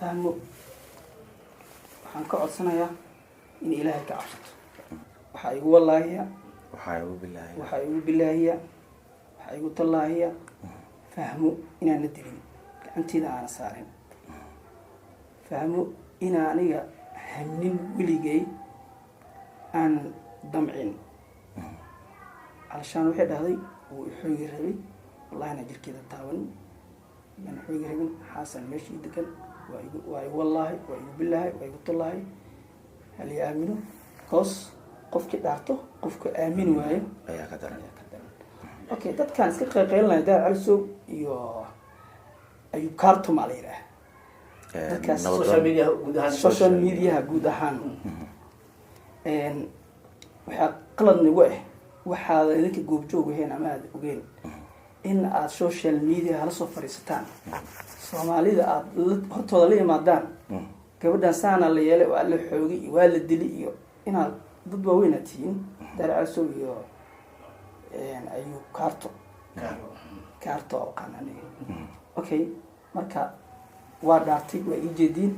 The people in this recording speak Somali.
fahmo waxaan ka codsanayaa in ilaahay ka cabsato waxa igu wallaahiya waxa igu bilaahiya waxa igu tallaahiya fahmo inaan la dilin gacantiina aan saarin fahmo inaan aniga hanin weligay aan damcin علشان واحد هذي وحوي ربي والله أنا جل كذا تاون من حوي ربي حسن ماشي دكان وأي والله وأي بالله وأي الله هل يأمنوا قص قف كدارته قف كآمن وعي يا قدر أوكي ده كان سكر قيلنا ده عرسو أيو كارتم عليه السوشيال ميديا جودة هان وحقلنا وعي waxaad idinka goobjoog ahayn ama aad ogeen in aad social media hala soo fariisataan Soomaalida aad hortooda la yimaadaan gabadhan saana la yeelay waa la xoogay waa la dilay iyo inaad dad waaweyn atiin daraaso iyo ayu kaarto oo qanani okay marka waa dhaartay waa ijeedin